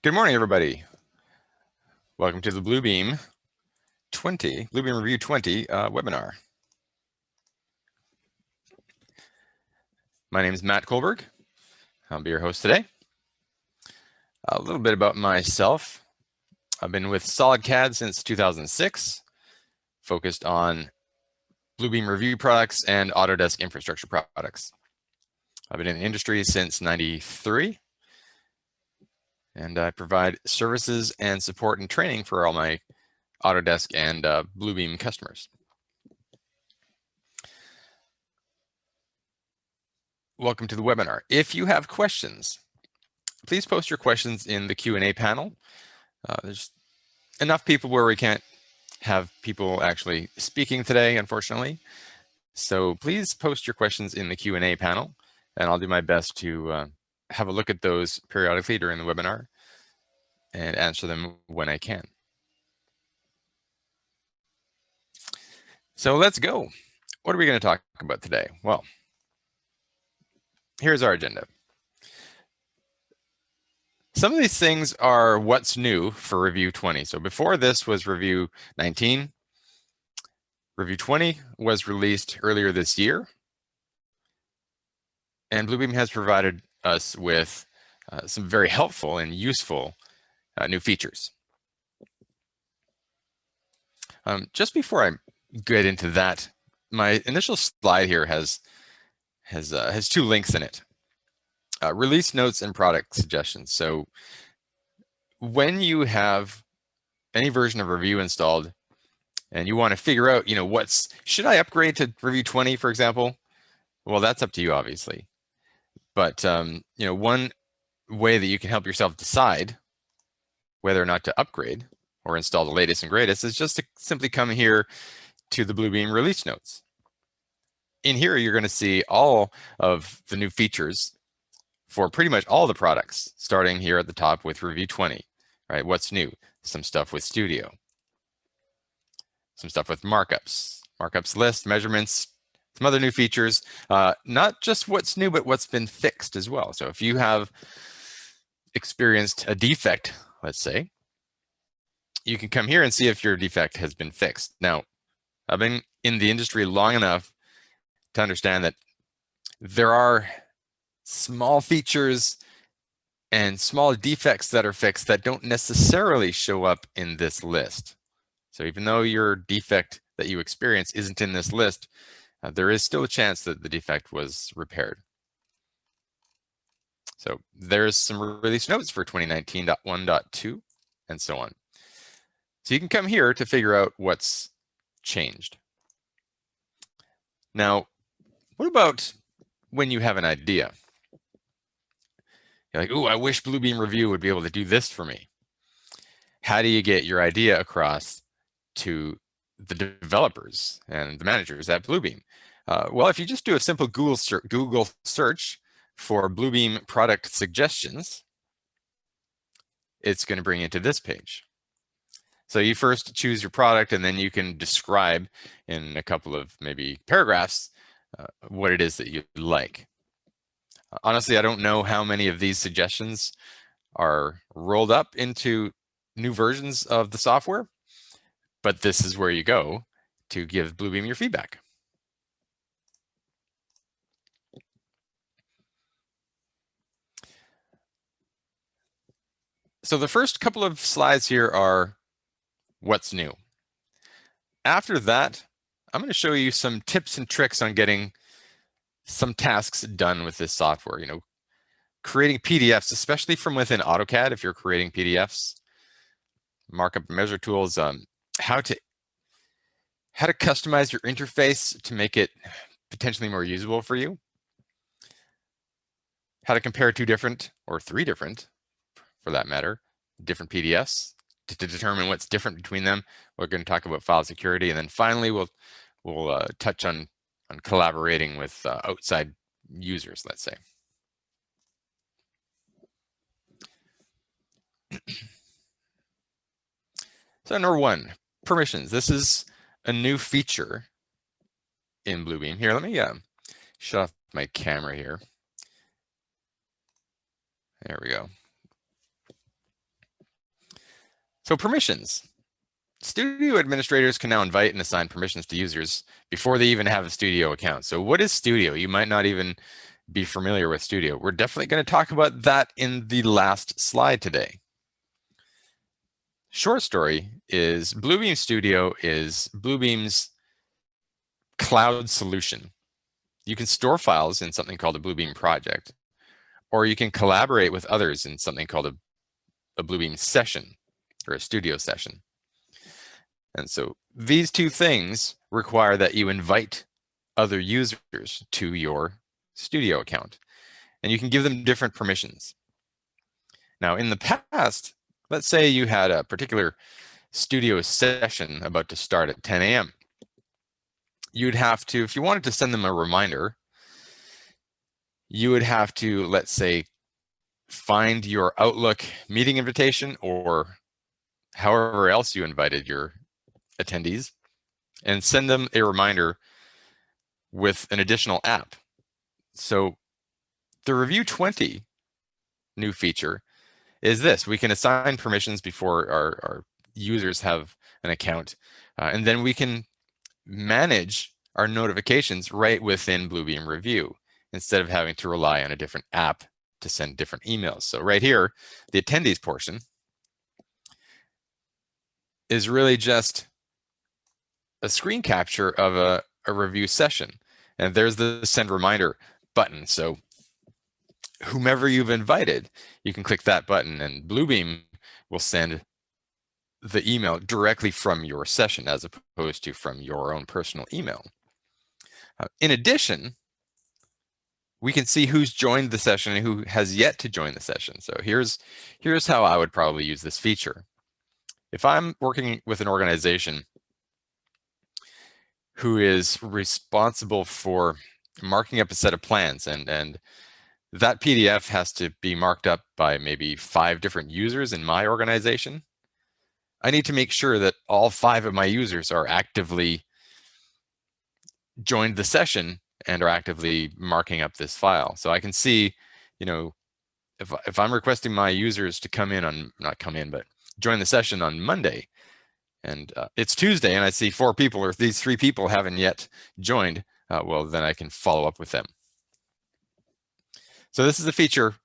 Good morning, everybody. Welcome to the Bluebeam Revu 20 webinar. My name is Matt Kohlberg. I'll be your host today. A little bit about myself. I've been with SolidCAD since 2006, focused on Bluebeam Revu products and Autodesk infrastructure products. I've been in the industry since '93. And I provide services and support and training for all my Autodesk and Bluebeam customers. Welcome to the webinar. If you have questions, please post your questions in the Q&A panel. There's enough people where we can't have people actually speaking today, unfortunately. So please post your questions in the Q&A panel, and I'll do my best to have a look at those periodically during the webinar and answer them when I can. So let's go. What are we going to talk about today? Well, here's our agenda. Some of these things are what's new for Revu 20. So before this was Revu 19. Revu 20 was released earlier this year. And Bluebeam has provided us with some very helpful and useful new features. Just before I get into that, my initial slide here has two links in it. Release notes and product suggestions. So when you have any version of Revu installed and you want to figure out, should I upgrade to Revu 20, for example? Well, that's up to you, obviously. But, one way that you can help yourself decide whether or not to upgrade or install the latest and greatest is just to simply come here to the Bluebeam release notes. In here, you're going to see all of the new features for pretty much all the products, starting here at the top with Revu 20, right? What's new? Some stuff with Studio, some stuff with Markups List, measurements, some other new features, not just what's new, but what's been fixed as well. So if you have experienced a defect, let's say, you can come here and see if your defect has been fixed. Now, I've been in the industry long enough to understand that there are small features and small defects that are fixed that don't necessarily show up in this list. So even though your defect that you experience isn't in this list, there is still a chance that the defect was repaired. So there's some release notes for 2019.1.2 and so on. So you can come here to figure out what's changed. Now, what about when you have an idea? You're like, ooh, I wish Bluebeam Revu would be able to do this for me. How do you get your idea across to the developers and the managers at Bluebeam? Well, if you just do a simple Google search for Bluebeam product suggestions, it's going to bring you to this page. So you first choose your product, and then you can describe in a couple of maybe paragraphs what it is that you like. Honestly, I don't know how many of these suggestions are rolled up into new versions of the software, but this is where you go to give Bluebeam your feedback. So the first couple of slides here are what's new. After that, I'm going to show you some tips and tricks on getting some tasks done with this software. Creating PDFs, especially from within AutoCAD, if you're creating PDFs, Markup and Measure tools, how to customize your interface to make it potentially more usable for you, how to compare two different, or three different, for that matter, different PDFs to determine what's different between them. We're going to talk about file security, and then finally we'll touch on collaborating with outside users, let's say. So number one, permissions. This is a new feature in Bluebeam. Here, let me shut off my camera here. There we go. So permissions. Studio administrators can now invite and assign permissions to users before they even have a Studio account. So what is Studio? You might not even be familiar with Studio. We're definitely going to talk about that in the last slide today. Short story is Bluebeam Studio is Bluebeam's cloud solution. You can store files in something called a Bluebeam project, or you can collaborate with others in something called a Bluebeam session or a studio session. And so these two things require that you invite other users to your studio account, and you can give them different permissions. Now, in the past, let's say you had a particular studio session about to start at 10 a.m. You'd have to, if you wanted to send them a reminder, you would have to, let's say, find your Outlook meeting invitation or however else you invited your attendees and send them a reminder with an additional app. So the Revu 20 new feature is this. We can assign permissions before our users have an account, and then we can manage our notifications right within Bluebeam Revu instead of having to rely on a different app to send different emails. So right here, the attendees portion is really just a screen capture of a review session. And there's the send reminder button. So whomever you've invited, you can click that button and Bluebeam will send the email directly from your session as opposed to from your own personal email. In addition, we can see who's joined the session and who has yet to join the session. So here's how I would probably use this feature. If I'm working with an organization who is responsible for marking up a set of plans, and that PDF has to be marked up by maybe 5 different users in my organization, I need to make sure that all 5 of my users are actively joined the session and are actively marking up this file. So I can see, you know, if I'm requesting my users to come in on, not come in, but join the session on Monday, and it's Tuesday and I see 4 people or these 3 people haven't yet joined, well, then I can follow up with them. So this is a feature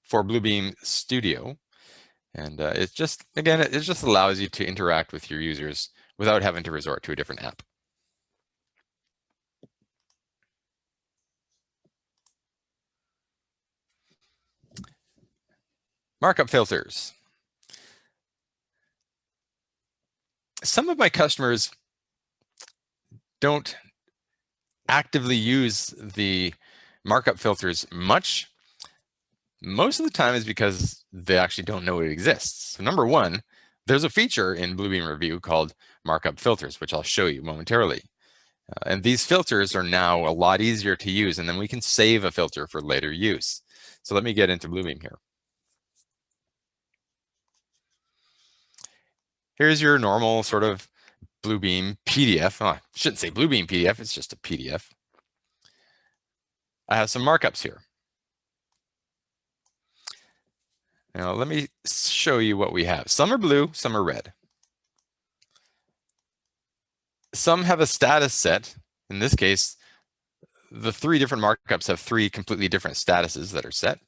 for Bluebeam Studio. And it's just, again, it just allows you to interact with your users without having to resort to a different app. Markup filters. Some of my customers don't actively use the markup filters much. Most of the time is because they actually don't know it exists. So number one, there's a feature in Bluebeam Revu called Markup Filters, which I'll show you momentarily. And these filters are now a lot easier to use, and then we can save a filter for later use. So let me get into Bluebeam here. Here's your normal sort of Bluebeam PDF. Oh, I shouldn't say Bluebeam PDF, it's just a PDF. I have some markups here. Now let me show you what we have. Some are blue, some are red. Some have a status set. In this case, the 3 different markups have 3 completely different statuses that are set.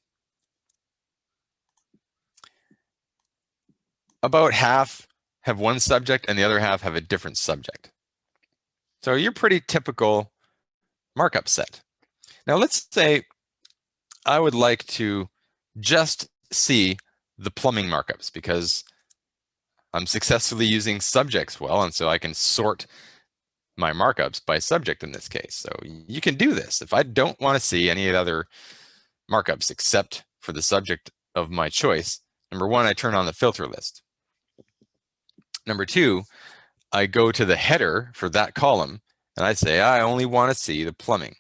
About half have one subject and the other half have a different subject. So you're pretty typical markup set. Now let's say I would like to just see the plumbing markups because I'm successfully using subjects well, and so I can sort my markups by subject in this case. So you can do this. If I don't want to see any other markups except for the subject of my choice, number one, I turn on the filter list. Number two, I go to the header for that column and I say, I only want to see the plumbing.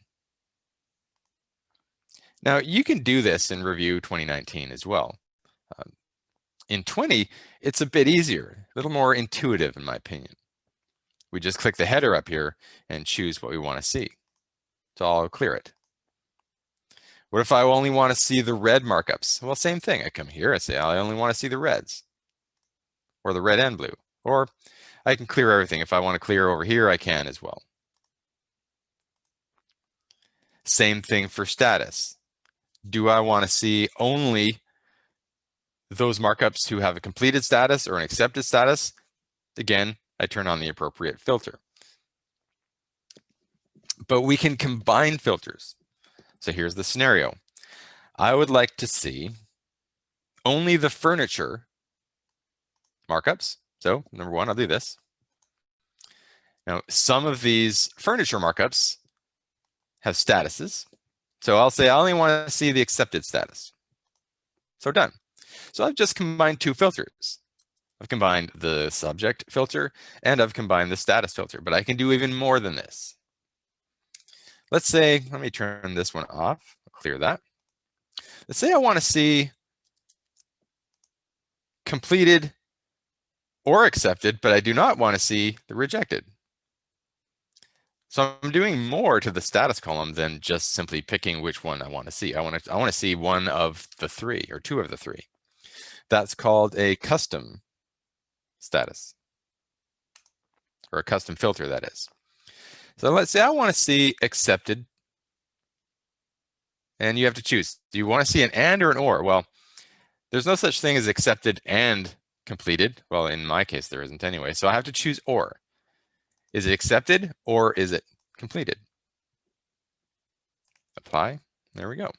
Now you can do this in Revu 2019 as well. In 20, it's a bit easier, a little more intuitive in my opinion. We just click the header up here and choose what we want to see. So I'll clear it. What if I only want to see the red markups? Well, same thing. I come here, I say, I only want to see the reds. or the red and blue. Or I can clear everything. If I want to clear over here, I can as well. Same thing for status. Do I want to see only those markups who have a completed status or an accepted status? Again, I turn on the appropriate filter. But we can combine filters. So here's the scenario. I would like to see only the furniture markups. So number one, I'll do this. Now, some of these furniture markups have statuses. So I'll say I only want to see the accepted status. So done. So I've just combined two filters. I've combined the subject filter and I've combined the status filter, but I can do even more than this. Let's say, let me turn this one off, clear that. Let's say I want to see completed or accepted, but I do not want to see the rejected. So I'm doing more to the status column than just simply picking which one I want to see. I want to see one of the three or two of the three. That's called a custom status, or a custom filter, that is. So let's say I want to see accepted, and you have to choose. Do you want to see an and or an or? Well, there's no such thing as accepted and completed. Well, in my case, there isn't anyway. So I have to choose or. Is it accepted or is it completed? Apply. There we go.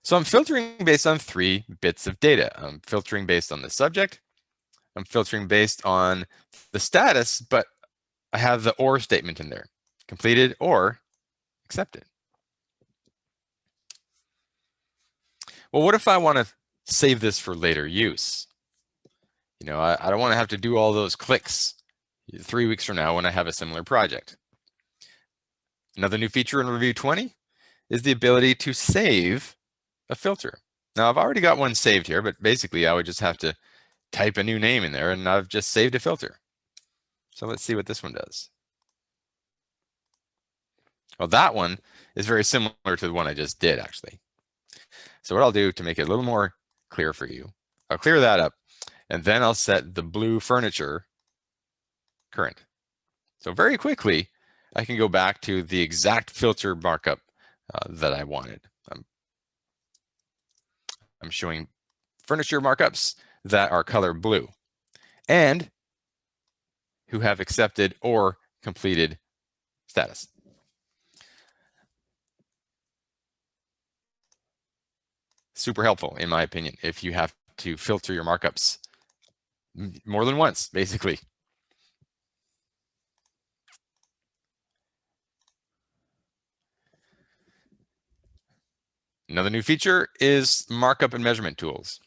So I'm filtering based on 3 bits of data. I'm filtering based on the subject. I'm filtering based on the status, but I have the or statement in there. Completed or accepted. Well, what if I want to save this for later use? You know, I don't want to have to do all those clicks 3 weeks from now when I have a similar project. Another new feature in Revu 20 is the ability to save a filter. Now, I've already got one saved here, but basically I would just have to type a new name in there and I've just saved a filter. So let's see what this one does. Well, that one is very similar to the one I just did, actually. So what I'll do to make it a little more clear for you, I'll clear that up, and then I'll set the blue furniture current. So very quickly, I can go back to the exact filter markup that I wanted. I'm showing furniture markups that are color blue and who have accepted or completed status. Super helpful, in my opinion, if you have to filter your markups more than once, basically. Another new feature is markup and measurement tools.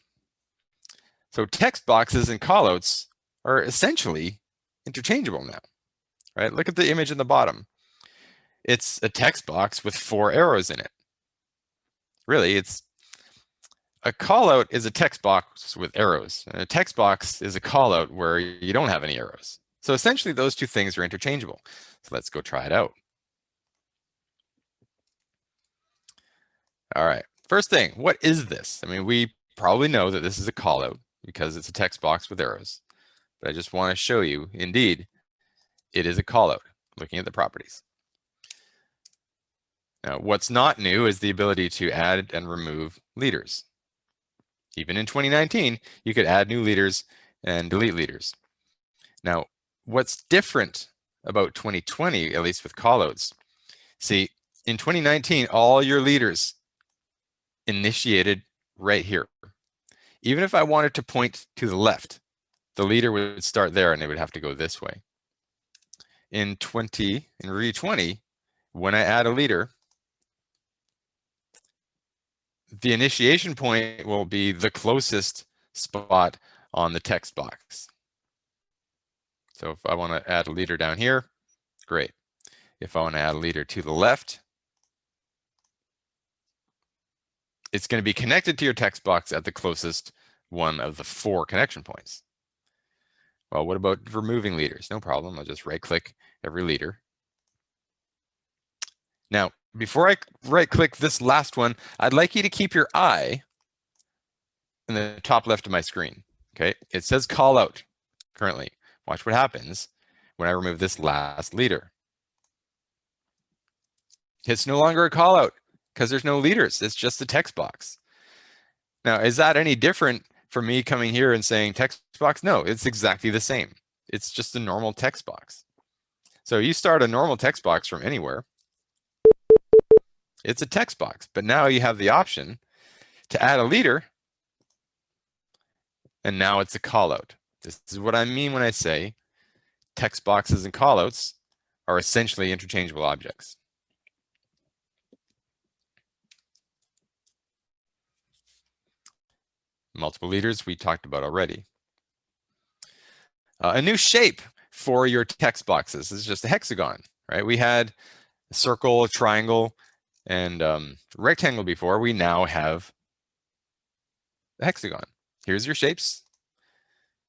So text boxes and callouts are essentially interchangeable now, right? Look at the image in the bottom. It's a text box with 4 arrows in it. Really, a callout is a text box with arrows, and a text box is a callout where you don't have any arrows. So essentially, those two things are interchangeable. So let's go try it out. All right, first thing, what is this? I mean, we probably know that this is a callout because it's a text box with arrows. But I just want to show you, indeed, it is a callout, looking at the properties. Now, what's not new is the ability to add and remove leaders. Even in 2019, you could add new leaders and delete leaders. Now, what's different about 2020, at least with callouts, see, in 2019, all your leaders initiated right here. Even if I wanted to point to the left, the leader would start there and it would have to go this way. In Revu 20, when I add a leader, the initiation point will be the closest spot on the text box. So if I want to add a leader down here, great. If I want to add a leader to the left, it's going to be connected to your text box at the closest one of the 4 connection points. Well, what about removing leaders? No problem. I'll just right-click every leader. Now, before I right-click this last one, I'd like you to keep your eye in the top left of my screen. Okay, it says call out currently. Watch what happens when I remove this last leader. It's no longer a call out because there's no leaders. It's just a text box. Now, is that any different from me coming here and saying text box? No, it's exactly the same. It's just a normal text box. So you start a normal text box from anywhere. It's a text box, but now you have the option to add a leader, and now it's a callout. This is what I mean when I say text boxes and callouts are essentially interchangeable objects. Multiple leaders we talked about already. A new shape for your text boxes is just a hexagon, right? We had a circle, a triangle, and rectangle before. We now have the hexagon. Here's your shapes.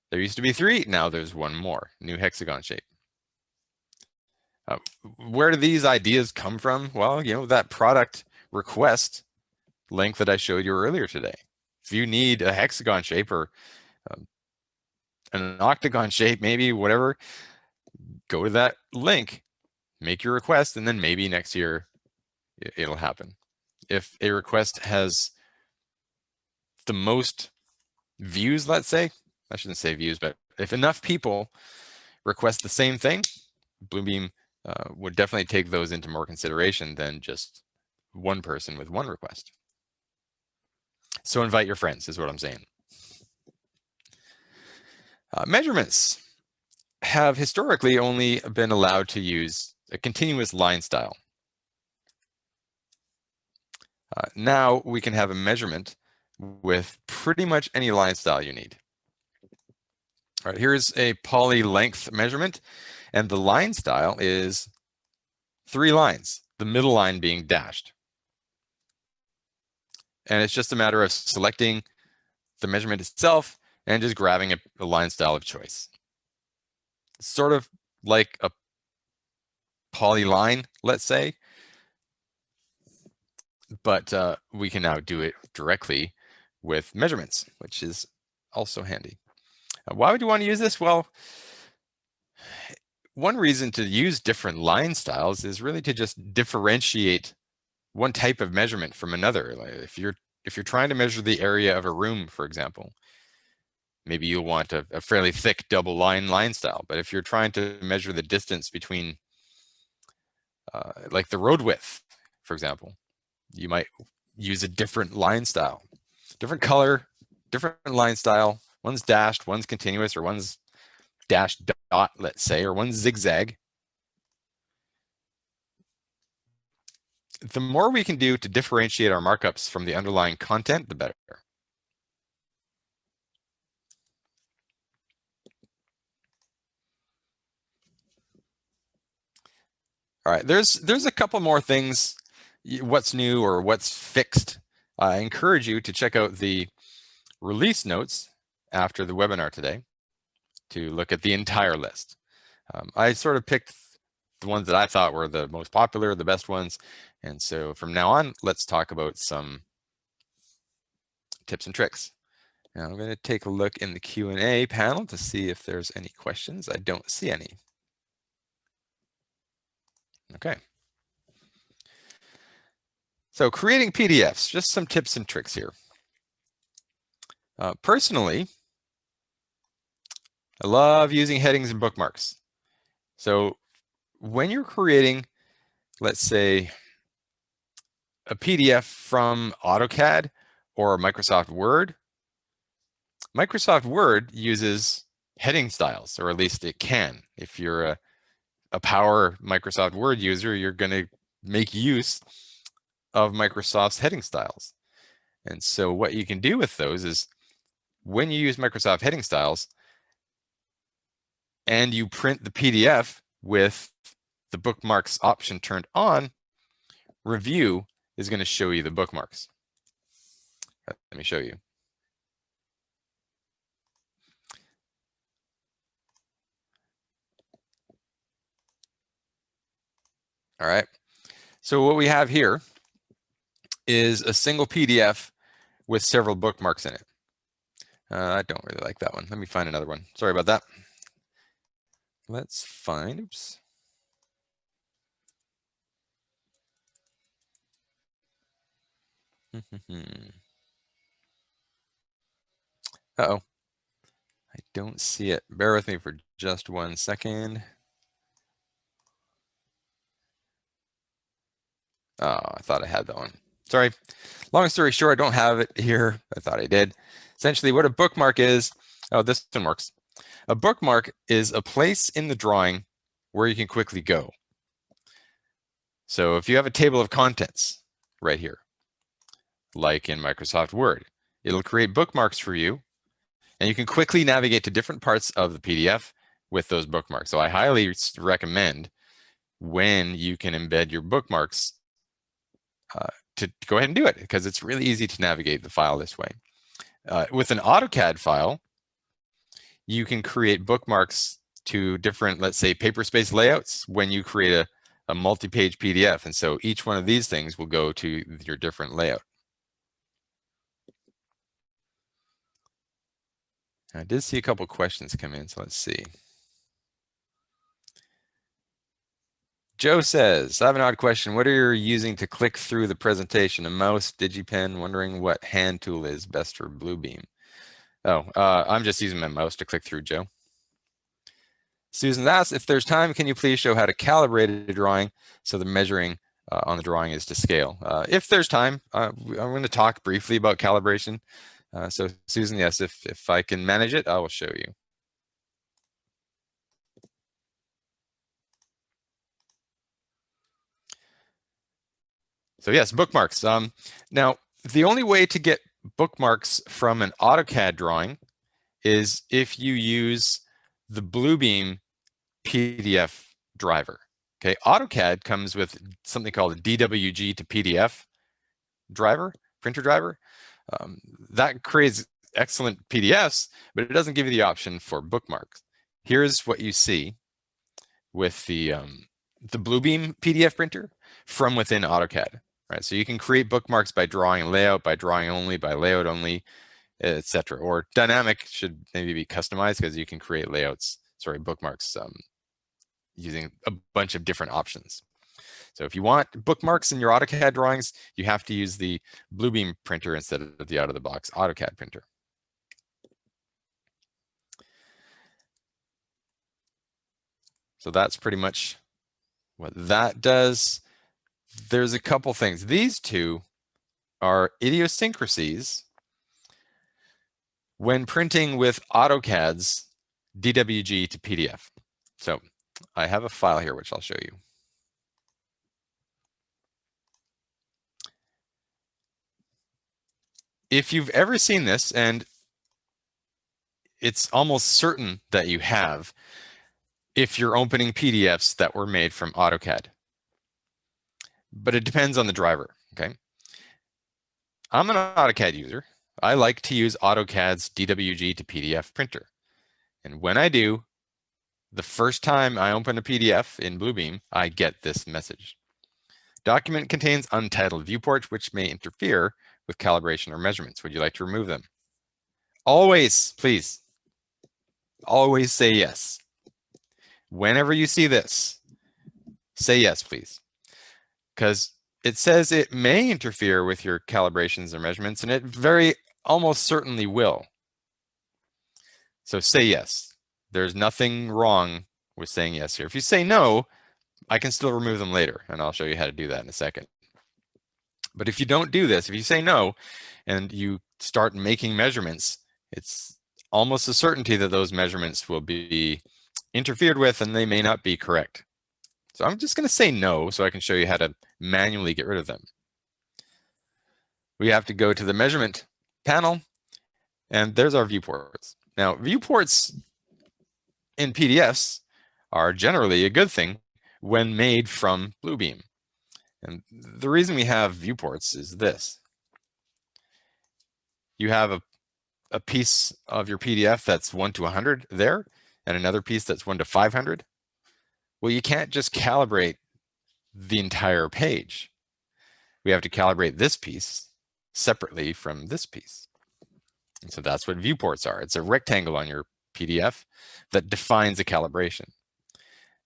There used to be 3, now there's 1 more, new hexagon shape. Where do these ideas come from? Well, that product request link that I showed you earlier today. If you need a hexagon shape or an octagon shape, maybe whatever, go to that link, make your request, and then maybe next year it'll happen. If a request has the most views, let's say, I shouldn't say views, but if enough people request the same thing, Bluebeam would definitely take those into more consideration than just one person with one request. So invite your friends is what I'm saying. Measurements have historically only been allowed to use a continuous line style. Now we can have a measurement with pretty much any line style you need. All right, here's a poly length measurement, and the line style is 3 lines, the middle line being dashed. And it's just a matter of selecting the measurement itself and just grabbing a line style of choice. It's sort of like a polyline, let's say, but we can now do it directly with measurements, which is also handy. Why would you want to use this? Well, one reason to use different line styles is really to just differentiate one type of measurement from another. Like if you're trying to measure the area of a room, for example, maybe you'll want a fairly thick double line style. But if you're trying to measure the distance between like the road width, for example, you might use a different line style, different color, different line style. One's dashed, one's continuous, or one's dash dot, let's say, or one's zigzag. The more we can do to differentiate our markups from the underlying content, the better. All right, there's a couple more things, what's new or what's fixed. I encourage you to check out the release notes after the webinar today to look at the entire list. I sort of picked the ones that I thought were the most popular, the best ones. And so from now on, let's talk about some tips and tricks. Now I'm going to take a look in the Q&A panel to see if there's any questions. I don't see any. Okay. So creating PDFs, just some tips and tricks here. Personally, I love using headings and bookmarks. So when you're creating, let's say, a PDF from AutoCAD or Microsoft Word, Microsoft Word uses heading styles, or at least it can. If you're a power Microsoft Word user, you're going to make use of Microsoft's heading styles. And so what you can do with those is when you use Microsoft heading styles and you print the PDF with the bookmarks option turned on, Revu is going to show you the bookmarks. Let me show you. All right. So what we have here is a single PDF with several bookmarks in it. I don't really like that one. Let me find another one. Sorry about that. Let's find, oops. Uh-oh. I don't see it. Bear with me for just 1 second. Oh, I thought I had that one. Sorry. Long story short, I don't have it here. I thought I did. Essentially, what a bookmark is, oh, this one works. A bookmark is a place in the drawing where you can quickly go. So if you have a table of contents right here, like in Microsoft Word, it'll create bookmarks for you, and you can quickly navigate to different parts of the PDF with those bookmarks. So I highly recommend when you can embed your bookmarks to go ahead and do it, because it's really easy to navigate the file this way. With an AutoCAD file, you can create bookmarks to different, let's say, paper space layouts when you create a multi-page PDF. And so each one of these things will go to your different layout. I did see a couple questions come in, so let's see. Joe says, I have an odd question. What are you using to click through the presentation? A mouse, DigiPen, wondering what hand tool is best for Bluebeam. Oh, I'm just using my mouse to click through, Joe. Susan asks, if there's time, can you please show how to calibrate a drawing so the measuring on the drawing is to scale? If there's time, I'm going to talk briefly about calibration. So Susan, yes, if I can manage it, I will show you. So yes, bookmarks. Now, the only way to get bookmarks from an AutoCAD drawing is if you use the Bluebeam PDF driver. Okay, AutoCAD comes with something called a DWG to PDF driver, printer driver. That creates excellent PDFs, but it doesn't give you the option for bookmarks. Here's what you see with the Bluebeam PDF printer from within AutoCAD. Right, so you can create bookmarks by drawing layout, by drawing only, by layout only, etc. Or dynamic should maybe be customized because you can create layouts, sorry, bookmarks using a bunch of different options. So if you want bookmarks in your AutoCAD drawings, you have to use the Bluebeam printer instead of the out-of-the-box AutoCAD printer. So that's pretty much what that does. There's a couple things. These two are idiosyncrasies when printing with AutoCAD's DWG to PDF. So I have a file here, which I'll show you. If you've ever seen this, and it's almost certain that you have, if you're opening PDFs that were made from AutoCAD. But it depends on the driver, okay? I'm an AutoCAD user. I like to use AutoCAD's DWG to PDF printer. And when I do, the first time I open a PDF in Bluebeam, I get this message. Document contains untitled viewports, which may interfere with calibration or measurements. Would you like to remove them? Always, please, always say yes. Whenever you see this, say yes, please. Because it says it may interfere with your calibrations or measurements, and it very almost certainly will. So say yes. There's nothing wrong with saying yes here. If you say no, I can still remove them later, and I'll show you how to do that in a second. But if you don't do this, if you say no, and you start making measurements, it's almost a certainty that those measurements will be interfered with and they may not be correct. So I'm just going to say no so I can show you how to manually get rid of them. We have to go to the measurement panel, and there's our viewports. Now, viewports in PDFs are generally a good thing when made from Bluebeam. And the reason we have viewports is this. You have a piece of your PDF that's 1 to 100 there, and another piece that's 1 to 500. Well, you can't just calibrate the entire page. We have to calibrate this piece separately from this piece. And so that's what viewports are. It's a rectangle on your PDF that defines a calibration.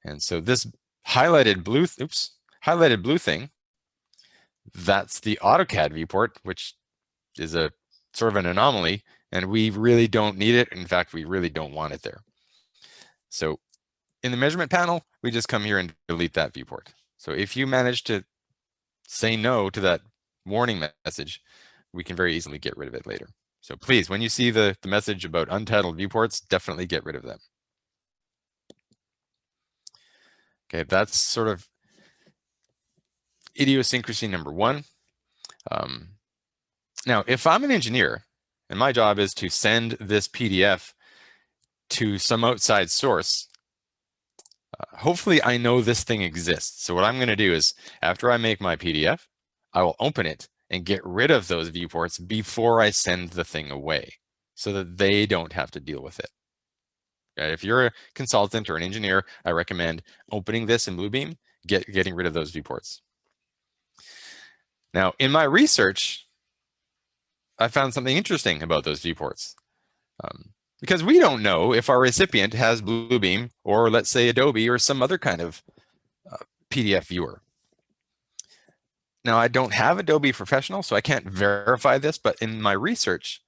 And so this highlighted blue thing, that's the AutoCAD viewport, which is a sort of an anomaly, and we really don't need it. In fact, we really don't want it there. So in the measurement panel, we just come here and delete that viewport. So if you manage to say no to that warning message, we can very easily get rid of it later. So please, when you see the message about untitled viewports, definitely get rid of them. Okay, that's sort of idiosyncrasy number one. Now, if I'm an engineer and my job is to send this PDF to some outside source, hopefully I know this thing exists. So what I'm going to do is, after I make my PDF, I will open it and get rid of those viewports before I send the thing away so that they don't have to deal with it. Okay? If you're a consultant or an engineer, I recommend opening this in Bluebeam, getting rid of those viewports. Now, in my research, I found something interesting about those viewports. Because we don't know if our recipient has Bluebeam or, let's say, Adobe or some other kind of PDF viewer. Now, I don't have Adobe Professional, so I can't verify this, but in my research,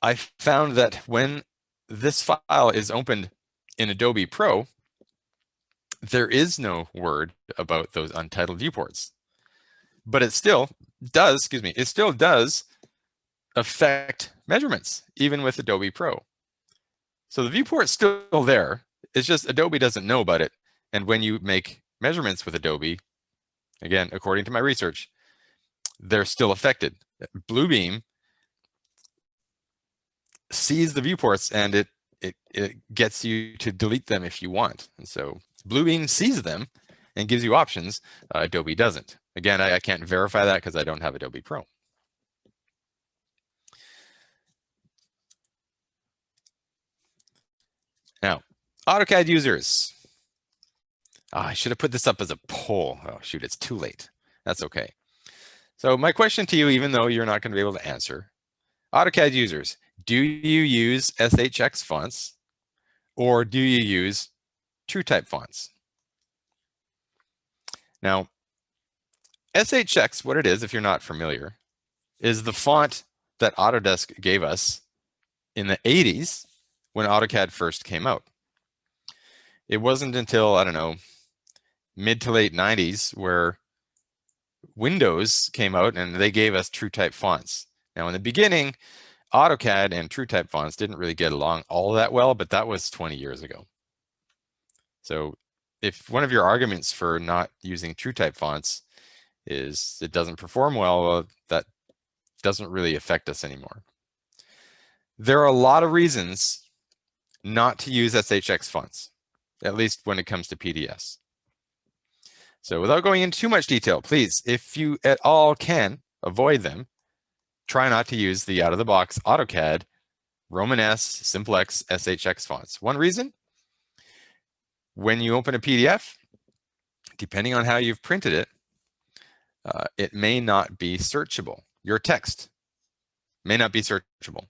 I found that when this file is opened in Adobe Pro, there is no word about those untitled viewports. But it still does, it still does affect measurements, even with Adobe Pro. So the viewport's still there. It's just Adobe doesn't know about it. And when you make measurements with Adobe, again, according to my research, they're still affected. Bluebeam sees the viewports and it gets you to delete them if you want. And so Bluebeam sees them and gives you options. Adobe doesn't. Again, I can't verify that because I don't have Adobe Pro. Now, AutoCAD users. I should have put this up as a poll. Oh, shoot, it's too late. That's okay. So my question to you, even though you're not going to be able to answer, AutoCAD users, do you use SHX fonts or do you use TrueType fonts? Now, SHX, what it is, if you're not familiar, is the font that Autodesk gave us in the 80s when AutoCAD first came out. It wasn't until, I don't know, mid to late 90s where Windows came out and they gave us TrueType fonts. Now, in the beginning, AutoCAD and TrueType fonts didn't really get along all that well, but that was 20 years ago. So if one of your arguments for not using TrueType fonts is it doesn't perform well, that doesn't really affect us anymore. There are a lot of reasons not to use SHX fonts, at least when it comes to PDFs. So without going into too much detail, please, if you at all can avoid them, try not to use the out-of-the-box AutoCAD Roman S, Simple X, SHX fonts. One reason, when you open a PDF, depending on how you've printed it, it may not be searchable. Your text may not be searchable.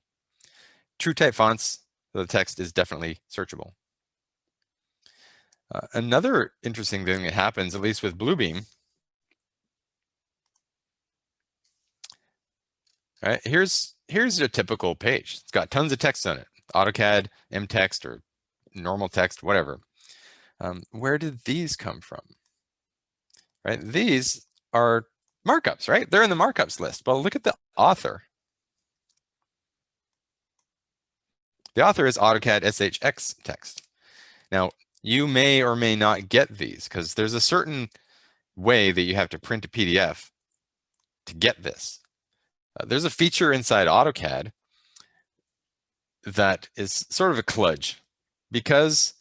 TrueType fonts, the text is definitely searchable. Another interesting thing that happens, at least with Bluebeam, right? Here's a typical page. It's got tons of text on it. AutoCAD, MText, or normal text, whatever. Where did these come from? Right? These are markups, right? They're in the markups list. But look at the author. The author is AutoCAD SHX text. Now, you may or may not get these because there's a certain way that you have to print a PDF to get this. There's a feature inside AutoCAD that is sort of a kludge because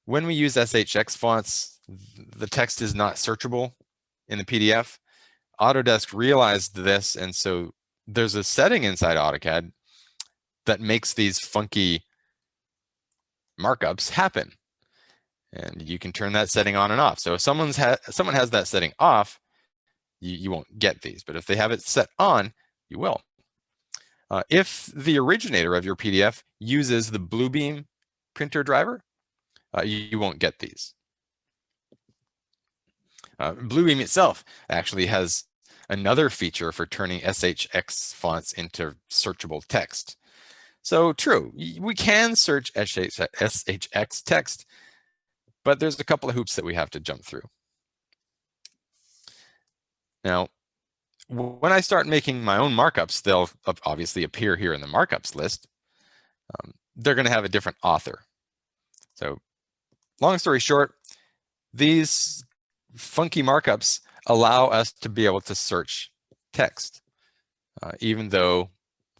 when we use SHX fonts, the text is not searchable in the PDF. Autodesk realized this, and so there's a setting inside AutoCAD that makes these funky markups happen. And you can turn that setting on and off. So if someone has that setting off, you won't get these. But if they have it set on, you will. If the originator of your PDF uses the Bluebeam printer driver, you won't get these. Bluebeam itself actually has another feature for turning SHX fonts into searchable text. So true, we can search SHX text, but there's a couple of hoops that we have to jump through. Now, when I start making my own markups, they'll obviously appear here in the markups list. They're going to have a different author. So long story short, these funky markups allow us to be able to search text, even though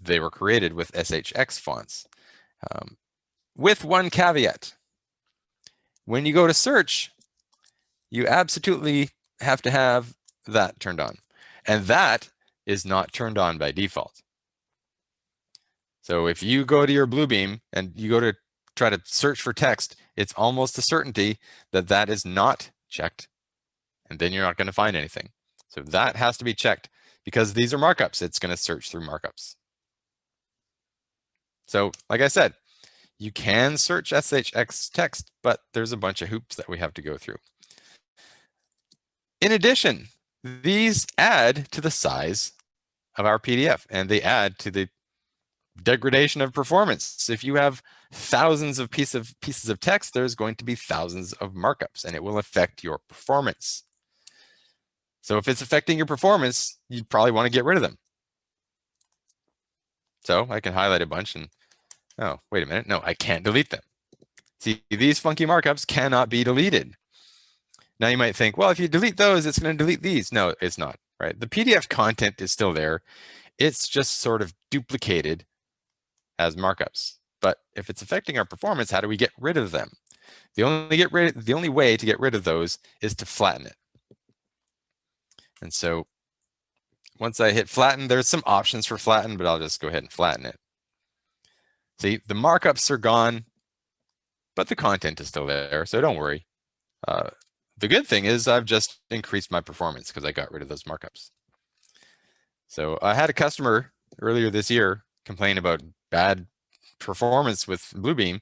they were created with SHX fonts. With one caveat. When you go to search, you absolutely have to have that turned on. And that is not turned on by default. So if you go to your Bluebeam and you go to try to search for text, it's almost a certainty that that is not checked. And then you're not going to find anything. So that has to be checked because these are markups. It's going to search through markups. So like I said, you can search SHX text, but there's a bunch of hoops that we have to go through. In addition, these add to the size of our PDF and they add to the degradation of performance. If you have thousands of pieces of text, there's going to be thousands of markups and it will affect your performance. So if it's affecting your performance, you probably want to get rid of them. So I can highlight a bunch and, oh, wait a minute. No, I can't delete them. See, these funky markups cannot be deleted. Now you might think, well, if you delete those, it's going to delete these. No, it's not, right? The PDF content is still there. It's just sort of duplicated as markups. But if it's affecting our performance, how do we get rid of them? The only way to get rid of those is to flatten it. And so once I hit flatten, there's some options for flatten, but I'll just go ahead and flatten it. See, the markups are gone, but the content is still there, so don't worry. The good thing is I've just increased my performance because I got rid of those markups. So I had a customer earlier this year complain about bad performance with Bluebeam,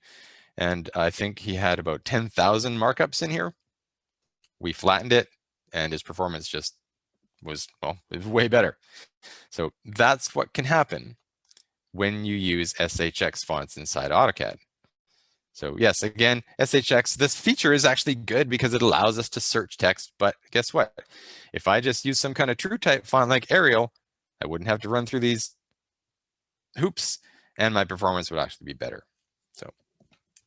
and I think he had about 10,000 markups in here. We flattened it, and his performance just was, well, it was way better. So that's what can happen when you use SHX fonts inside AutoCAD. So yes, again, SHX, this feature is actually good because it allows us to search text, but guess what? If I just use some kind of true type font like Arial, I wouldn't have to run through these hoops and my performance would actually be better. So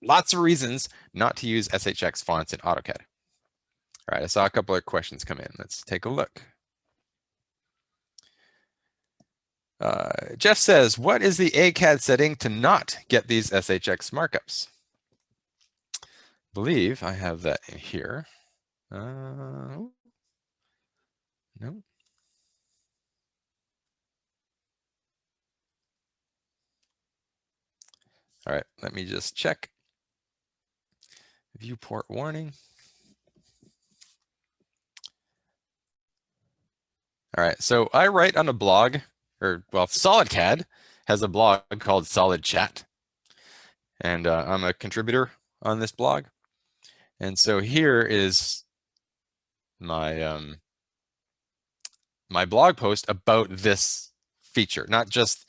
lots of reasons not to use SHX fonts in AutoCAD. All right, I saw a couple of questions come in. Let's take a look. Jeff says, what is the AutoCAD setting to not get these SHX markups? I believe I have that in here. No. All right, let me just check. Viewport warning. All right, so I write on a blog, or well, SolidCAD has a blog called Solid Chat. And I'm a contributor on this blog. And so here is my my blog post about this feature, not just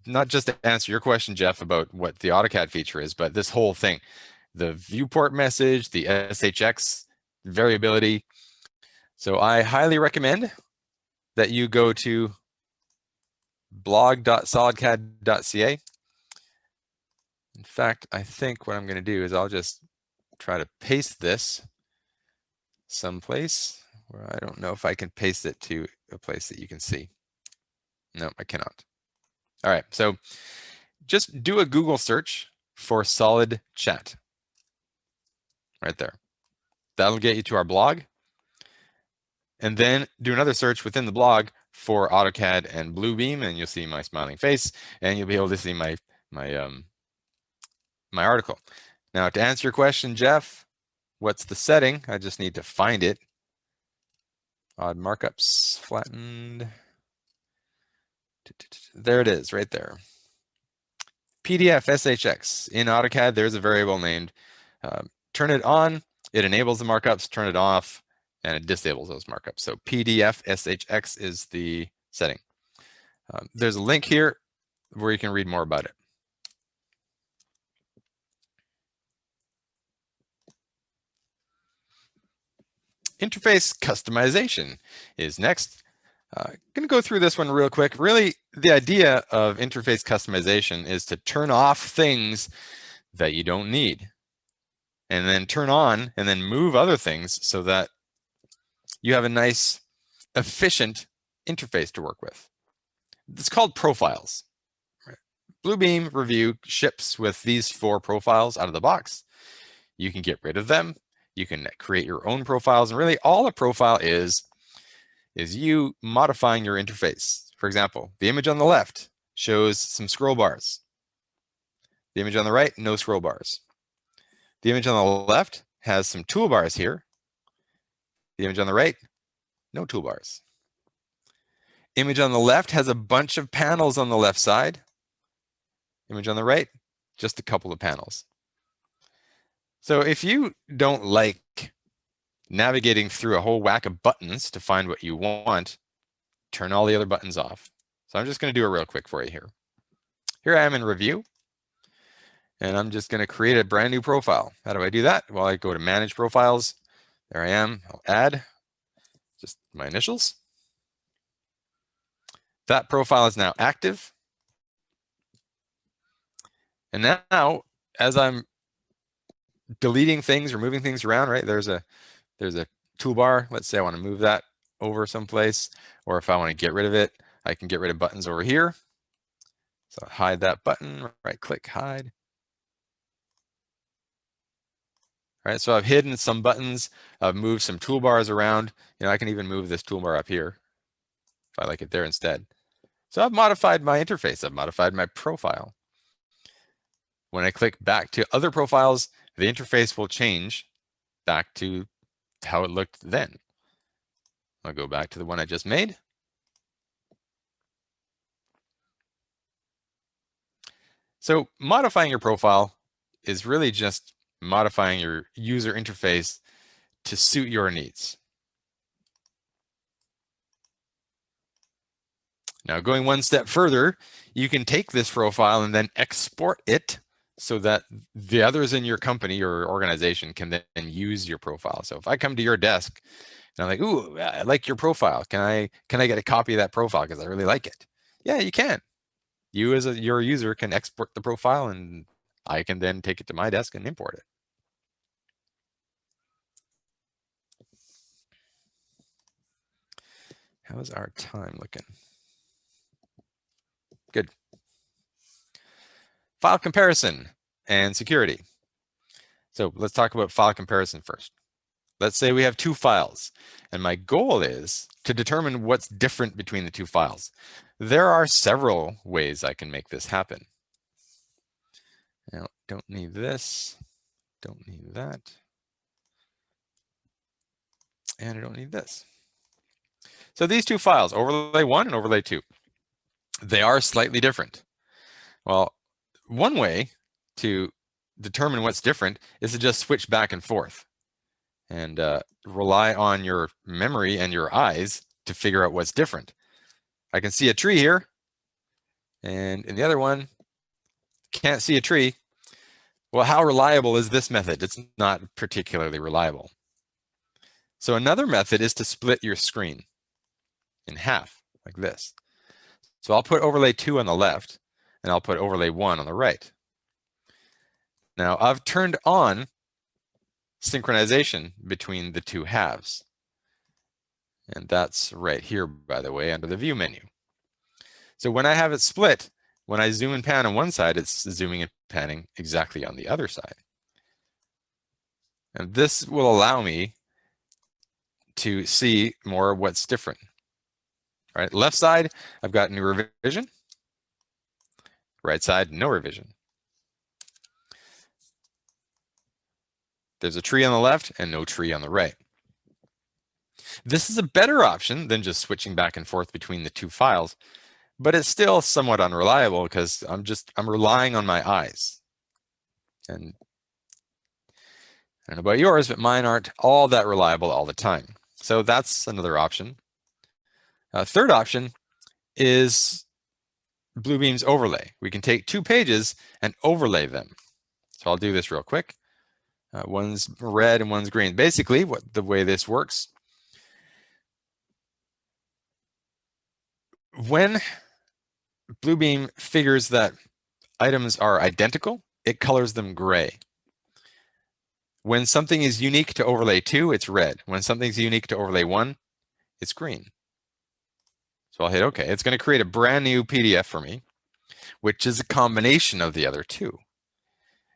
to answer your question, Jeff, about what the AutoCAD feature is, but this whole thing, the viewport message, the SHX variability. So I highly recommend that you go to blog.solidcad.ca. In fact, I think what I'm going to do is I'll just try to paste this someplace where I don't know if I can paste it to a place that you can see. No, I cannot. All right, so just do a Google search for Solid Chat right there. That'll get you to our blog. And then do another search within the blog for AutoCAD and Bluebeam, and you'll see my smiling face, and you'll be able to see my article. Now, to answer your question, Jeff, what's the setting? I just need to find it. Odd markups, flattened. There it is, right there. PDF SHX. In AutoCAD, there's a variable named turn it on, it enables the markups, turn it off, and it disables those markups. So PDF SHX is the setting. There's a link here where you can read more about it. Interface customization is next. Going to go through this one real quick. Really, the idea of interface customization is to turn off things that you don't need, and then turn on and then move other things so that you have a nice, efficient interface to work with. It's called profiles. Bluebeam Revu ships with these 4 profiles out of the box. You can get rid of them. You can create your own profiles, and really all a profile is you modifying your interface. For example, the image on the left shows some scroll bars. The image on the right, no scroll bars. The image on the left has some toolbars here. The image on the right, no toolbars. Image on the left has a bunch of panels on the left side. Image on the right, just a couple of panels. So if you don't like navigating through a whole whack of buttons to find what you want, turn all the other buttons off. So I'm just going to do it real quick for you here. Here I am in Revu, and I'm just going to create a brand new profile. How do I do that? Well, I go to Manage Profiles. There I am. I'll add just my initials. That profile is now active. And now, as I'm deleting things or moving things around, right, there's a toolbar. Let's say I want to move that over someplace, or if I want to get rid of it, I can get rid of buttons over here. So hide that button, right click, hide. All right, so I've hidden some buttons, I've moved some toolbars around. You know, I can even move this toolbar up here if I like it there instead. So I've modified my interface, I've modified my profile. When I click back to other profiles, the interface will change back to how it looked then. I'll go back to the one I just made. So modifying your profile is really just modifying your user interface to suit your needs. Now, going one step further, you can take this profile and then export it so that the others in your company or organization can then use your profile. So if I come to your desk and I'm like, ooh, I like your profile. Can I get a copy of that profile because I really like it? Yeah, you can. You as your user can export the profile, and I can then take it to my desk and import it. How is our time looking? Good. File comparison and security. So let's talk about file comparison first. Let's say we have 2 files, and my goal is to determine what's different between the 2 files. There are several ways I can make this happen. Now, don't need this, don't need that, and I don't need this. So these 2 files, overlay 1 and overlay 2, they are slightly different. Well, one way to determine what's different is to just switch back and forth and rely on your memory and your eyes to figure out what's different. I can see a tree here, and in the other one, can't see a tree. Well, how reliable is this method? It's not particularly reliable. So another method is to split your screen in half, like this. So I'll put overlay 2 on the left, and I'll put overlay 1 on the right. Now I've turned on synchronization between the 2 halves. And that's right here, by the way, under the view menu. So when I have it split, when I zoom and pan on one side, it's zooming and panning exactly on the other side. And this will allow me to see more what's different. All right, left side, I've got new revision. Right side, no revision. There's a tree on the left and no tree on the right. This is a better option than just switching back and forth between the 2 files. but it's still somewhat unreliable because I'm relying on my eyes. And I don't know about yours, but mine aren't all that reliable all the time. So that's another option. Third option is Bluebeam's overlay. We can take 2 pages and overlay them. So I'll do this real quick. One's red and one's green. Basically, the way this works, when Bluebeam figures that items are identical, it colors them gray. When something is unique to overlay 2, it's red. When something's unique to overlay 1, it's green. So I'll hit OK. It's going to create a brand new PDF for me, which is a combination of the other two.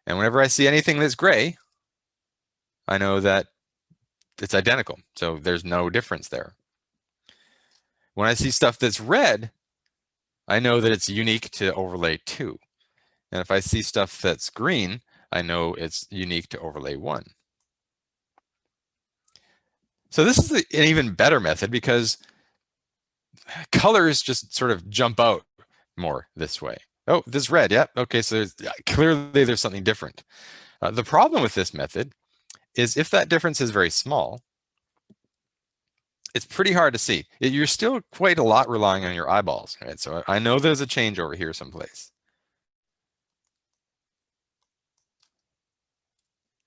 And whenever I see anything that's gray, I know that it's identical. So there's no difference there. When I see stuff that's red, I know that it's unique to overlay 2. And if I see stuff that's green, I know it's unique to overlay 1. So this is an even better method because colors just sort of jump out more this way. Oh, this is red. Yeah. Okay. So clearly there's something different. The problem with this method is if that difference is very small, it's pretty hard to see. You're still quite a lot relying on your eyeballs, right? So I know there's a change over here someplace.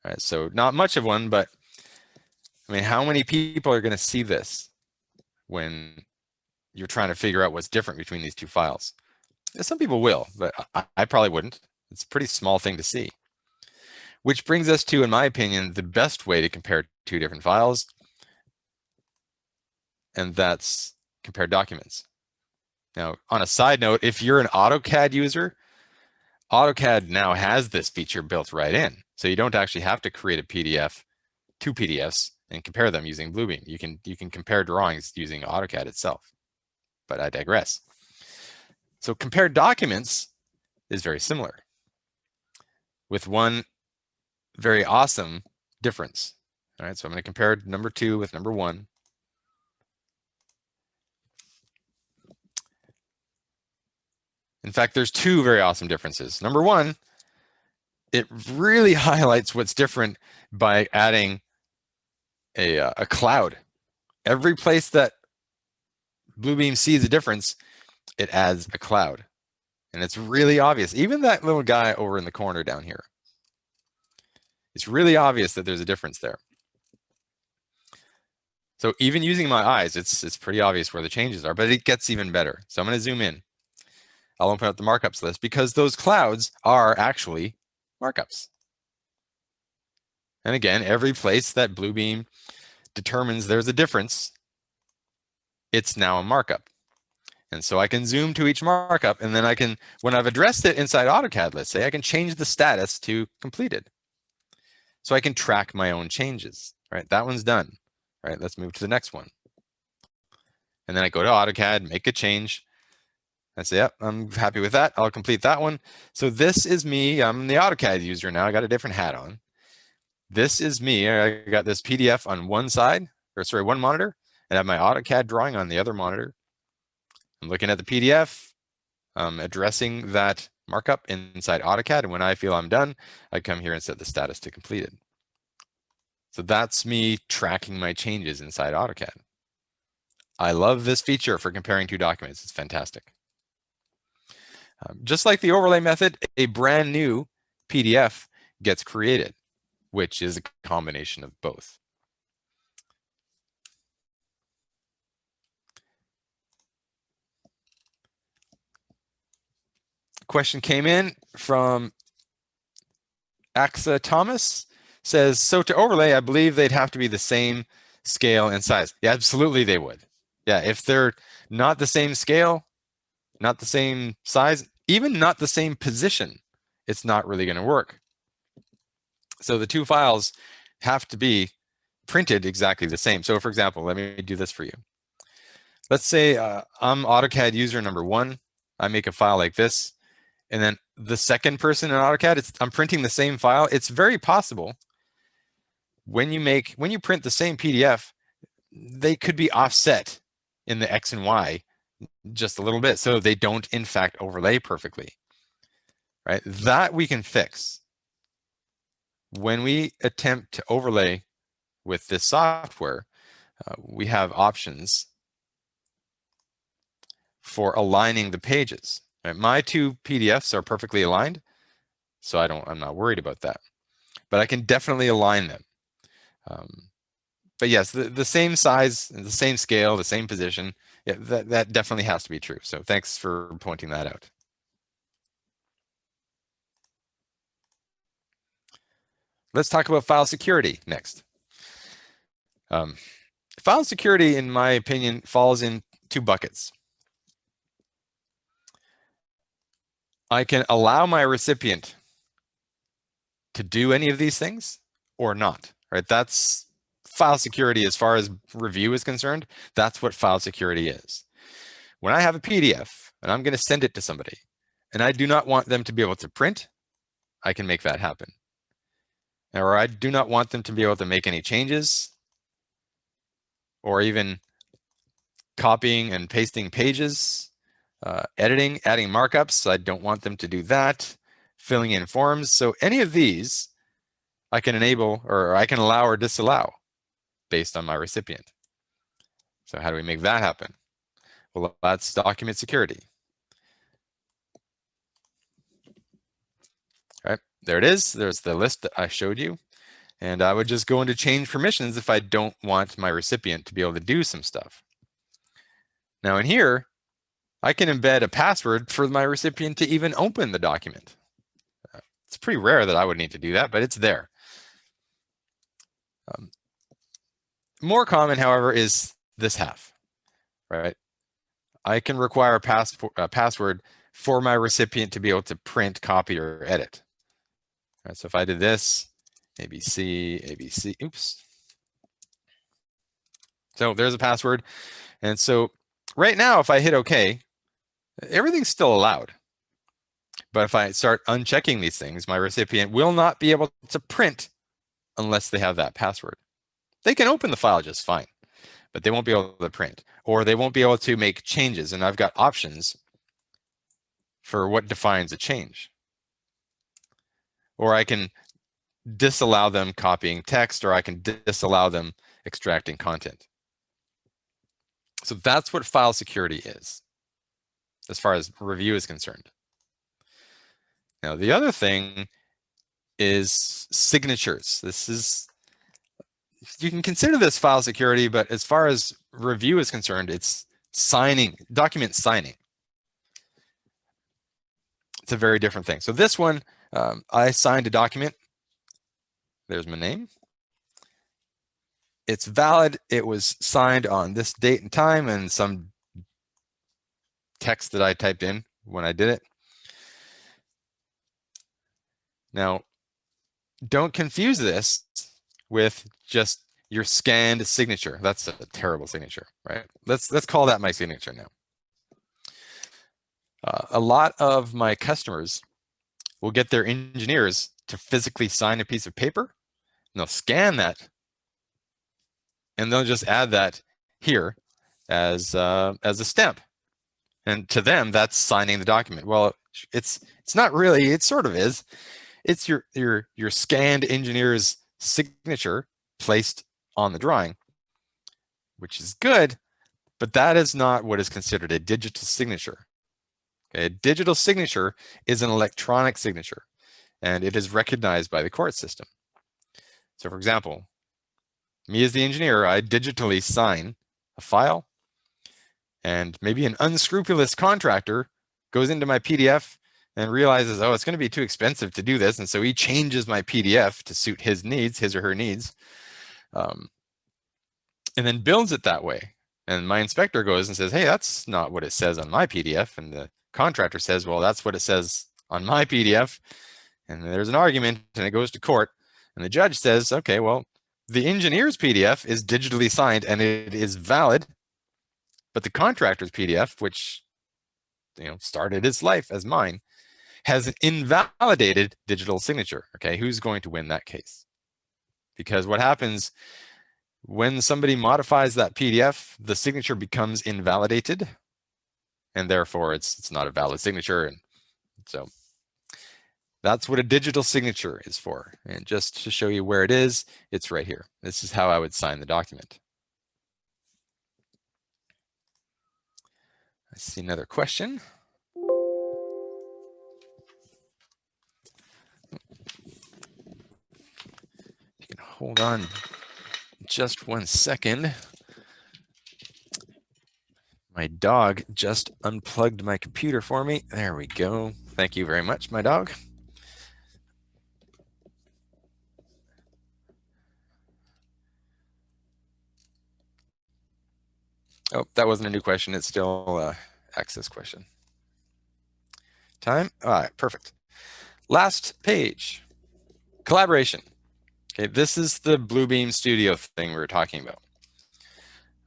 All right, so not much of one, but I mean, how many people are going to see this when you're trying to figure out what's different between these two files? Some people will, but I probably wouldn't. It's a pretty small thing to see. Which brings us to, in my opinion, the best way to compare 2 different files, and that's compare documents. Now, on a side note, if you're an AutoCAD user, AutoCAD now has this feature built right in. So you don't actually have to create a PDF, 2 PDFs, and compare them using Bluebeam. You can compare drawings using AutoCAD itself. But I digress. So compare documents is very similar, with one very awesome difference. All right, so I'm going to compare number 2 with number 1. In fact, there's 2 very awesome differences. Number 1, it really highlights what's different by adding a cloud. Every place that Bluebeam sees a difference, it adds a cloud. And it's really obvious. Even that little guy over in the corner down here. It's really obvious that there's a difference there. So even using my eyes, it's pretty obvious where the changes are, but it gets even better. So I'm going to zoom in. I'll open up the markups list because those clouds are actually markups. And again, every place that Bluebeam determines there's a difference, it's now a markup. And so I can zoom to each markup, and then I can, when I've addressed it inside AutoCAD, let's say, I can change the status to completed. So I can track my own changes, right? That one's done, right? Let's move to the next one. And then I go to AutoCAD, make a change. I say, yep, I'm happy with that. I'll complete that one. So this is me. I'm the AutoCAD user now. I got a different hat on. This is me. I got this PDF on one side, or sorry, one monitor, and I have my AutoCAD drawing on the other monitor. I'm looking at the PDF, addressing that markup inside AutoCAD, and when I feel I'm done, I come here and set the status to completed. So that's me tracking my changes inside AutoCAD. I love this feature for comparing 2 documents. It's fantastic. Just like the overlay method, a brand new PDF gets created, which is a combination of both. Question came in from Axa Thomas. Says, so to overlay, I believe they'd have to be the same scale and size. Yeah, absolutely they would. Yeah, if they're not the same scale, not the same size, even not the same position, it's not really going to work. So the 2 files have to be printed exactly the same. So for example, let me do this for you. Let's say I'm AutoCAD user number 1. I make a file like this. And then the second person in AutoCAD, I'm printing the same file. It's very possible when you print the same PDF, they could be offset in the X and Y just a little bit so they don't in fact overlay perfectly, right? That we can fix. When we attempt to overlay with this software, we have options for aligning the pages. Right? My two PDFs are perfectly aligned, so I'm not worried about that. But I can definitely align them. But yes, the same size, the same scale, the same position, yeah, that definitely has to be true. So thanks for pointing that out. Let's talk about file security next. File security, in my opinion, falls in two buckets. I can allow my recipient to do any of these things or not, right? That's file security as far as Revu is concerned. That's what file security is. When I have a PDF and I'm going to send it to somebody and I do not want them to be able to print, I can make that happen. Or I do not want them to be able to make any changes or even copying and pasting pages, editing, adding markups. I don't want them to do that, filling in forms. So any of these I can enable, or I can allow or disallow based on my recipient. So how do we make that happen? Well, that's document security. All right, there it is. There's the list that I showed you. And I would just go into change permissions if I don't want my recipient to be able to do some stuff. Now in here, I can embed a password for my recipient to even open the document. It's pretty rare that I would need to do that, but it's there. More common, however, is this half, right? I can require a password for my recipient to be able to print, copy, or edit. All right, so if I did this, ABC, oops. So there's a password. And so right now, if I hit OK, everything's still allowed. But if I start unchecking these things, my recipient will not be able to print unless they have that password. They can open the file just fine, but they won't be able to print, or they won't be able to make changes. And I've got options for what defines a change. Or I can disallow them copying text, or I can disallow them extracting content. So that's what file security is, as far as Revu is concerned. Now, the other thing is signatures. You can consider this file security, but as far as Revu is concerned, it's signing, document signing. It's a very different thing. So this one, I signed a document. There's my name. It's valid. It was signed on this date and time and some text that I typed in when I did it. Now, don't confuse this with just your scanned signature. That's a terrible signature, right? Let's call that my signature now. A lot of my customers will get their engineers to physically sign a piece of paper, and they'll scan that, and they'll just add that here as a stamp. And to them, that's signing the document. Well, it's not really. It sort of is. It's your scanned engineer's signature placed on the drawing, which is good, but that is not what is considered a digital signature. Okay, a digital signature is an electronic signature, and it is recognized by the court system. So for example, me as the engineer, I digitally sign a file, and maybe an unscrupulous contractor goes into my PDF and realizes, oh, it's going to be too expensive to do this, and so he changes my PDF to suit his needs, his or her needs, and then builds it that way. And my inspector goes and says, hey, that's not what it says on my PDF. And the contractor says, well, that's what it says on my PDF. And there's an argument, and it goes to court. And the judge says, okay, well, the engineer's PDF is digitally signed and it is valid, but the contractor's PDF, which started its life as mine, has an invalidated digital signature. Okay, who's going to win that case? Because what happens when somebody modifies that PDF, the signature becomes invalidated, and therefore it's not a valid signature. And so that's what a digital signature is for. And just to show you where it is, it's right here. This is how I would sign the document. I see another question. You can hold on just 1 second. My dog just unplugged my computer for me. There we go. Thank you very much, my dog. Oh, that wasn't a new question. It's still an access question. Time? All right, perfect. Last page, collaboration. Okay, this is the Bluebeam Studio thing we were talking about.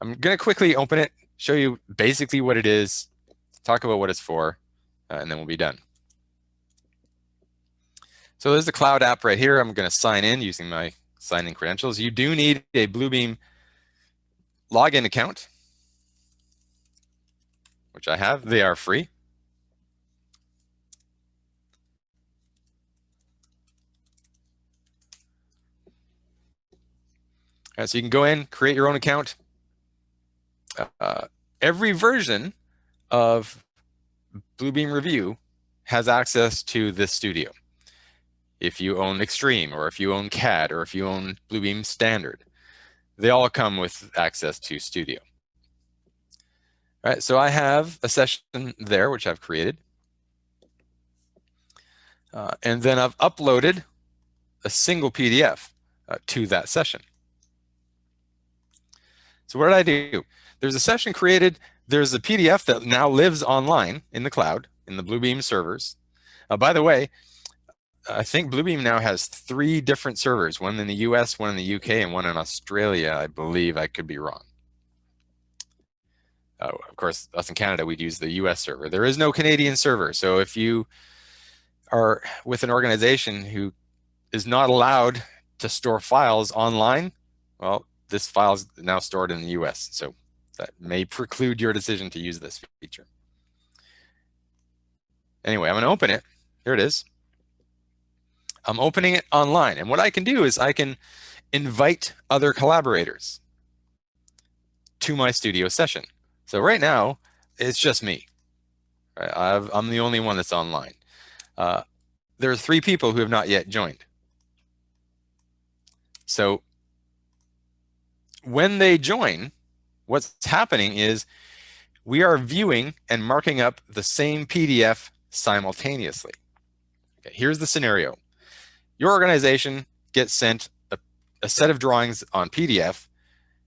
I'm going to quickly open it, show you basically what it is, talk about what it's for, and then we'll be done. So there's the cloud app right here. I'm going to sign in using my sign-in credentials. You do need a Bluebeam login account, which I have. They are free. All right, so you can go in, create your own account. Every version of Bluebeam Revu has access to this studio. If you own Extreme, or if you own CAD, or if you own Bluebeam Standard, they all come with access to Studio. All right, so I have a session there, which I've created. And then I've uploaded a single PDF to that session. So what did I do? There's a session created. There's a PDF that now lives online in the cloud, in the Bluebeam servers. By the way, I think Bluebeam now has 3 different servers, one in the US, one in the UK, and one in Australia, I believe. I could be wrong. Of course, us in Canada, we'd use the US server. There is no Canadian server. So if you are with an organization who is not allowed to store files online, well, this file is now stored in the US. So that may preclude your decision to use this feature. Anyway, I'm going to open it. Here it is. I'm opening it online. And what I can do is I can invite other collaborators to my studio session. So right now, it's just me. Right? I'm the only one that's online. There are 3 people who have not yet joined. So when they join, what's happening is we are viewing and marking up the same PDF simultaneously. Okay, here's the scenario. Your organization gets sent a set of drawings on PDF,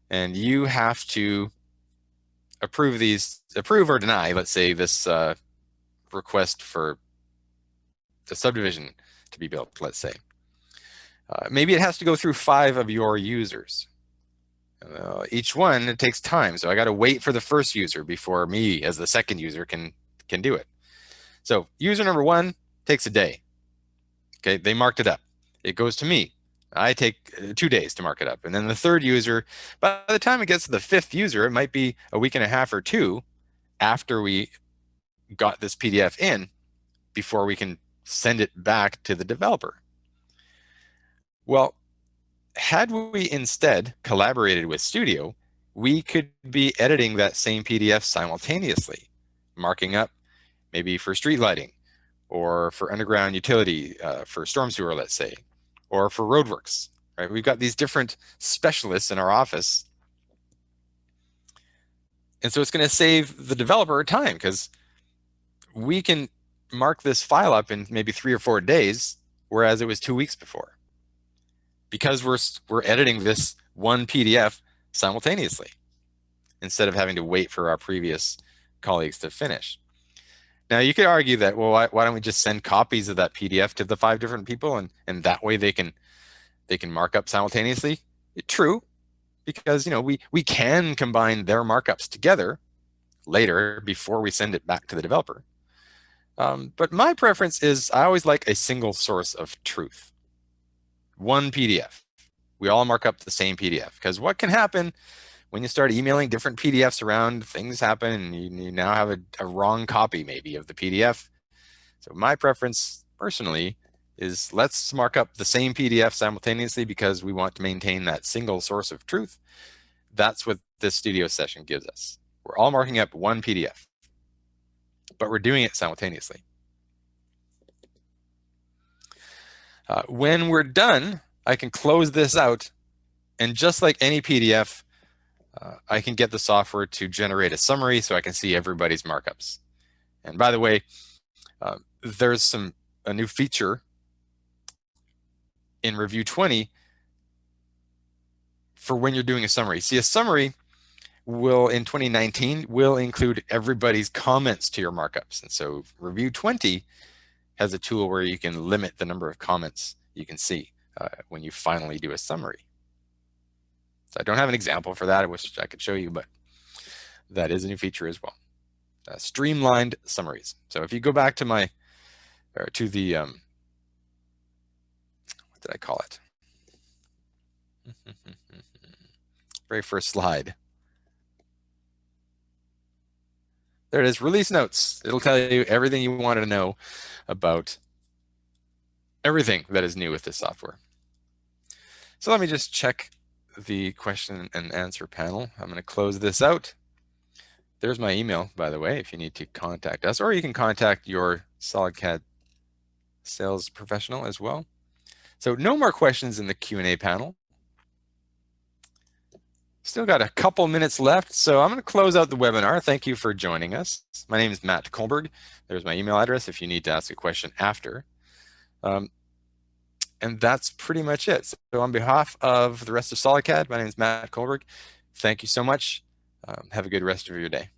and you have to approve or deny, let's say, this request for the subdivision to be built, let's say. Maybe it has to go through 5 of your users. Each one, it takes time. So I got to wait for the first user before me as the second user can do it. So user number 1 takes a day. Okay, they marked it up. It goes to me. I take 2 days to mark it up. And then the third user, by the time it gets to the 5th user, it might be a week and a half or 2 after we got this PDF in before we can send it back to the developer. Well, had we instead collaborated with Studio, we could be editing that same PDF simultaneously, marking up maybe for street lighting, or for underground utility, for storm sewer, let's say, or for roadworks. Right? We've got these different specialists in our office. And so it's going to save the developer time, because we can mark this file up in maybe 3 or 4 days, whereas it was 2 weeks before, because we're editing this one PDF simultaneously instead of having to wait for our previous colleagues to finish. Now you could argue that, well, why don't we just send copies of that PDF to the 5 different people, and that way they can mark up simultaneously? True, because we can combine their markups together later before we send it back to the developer. But my preference is I always like a single source of truth. One PDF. We all mark up the same PDF, because what can happen when you start emailing different PDFs around, things happen and you now have a wrong copy maybe of the PDF. So my preference personally is let's mark up the same PDF simultaneously because we want to maintain that single source of truth. That's what this studio session gives us. We're all marking up one PDF, but we're doing it simultaneously. When we're done, I can close this out, and just like any PDF, I can get the software to generate a summary so I can see everybody's markups. And by the way, there's a new feature in Revu 20 for when you're doing a summary. See, a summary will, in 2019, will include everybody's comments to your markups. And so Revu 20 has a tool where you can limit the number of comments you can see when you finally do a summary. So I don't have an example for that. I wish I could show you, but that is a new feature as well. Streamlined summaries. So if you go back to my, or to the, what did I call it? Very first slide. There it is, release notes. It'll tell you everything you wanted to know about everything that is new with this software. So let me just check the question and answer panel. I'm going to close this out. There's my email, by the way, if you need to contact us, or you can contact your SolidCAD sales professional as well. So no more questions in the Q&A panel. Still got a couple minutes left, so I'm going to close out the webinar. Thank you for joining us. My name is Matt Kohlberg. There's my email address if you need to ask a question after. And that's pretty much it. So on behalf of the rest of SolidCAD, my name is Matt Kohlberg. Thank you so much. Have a good rest of your day.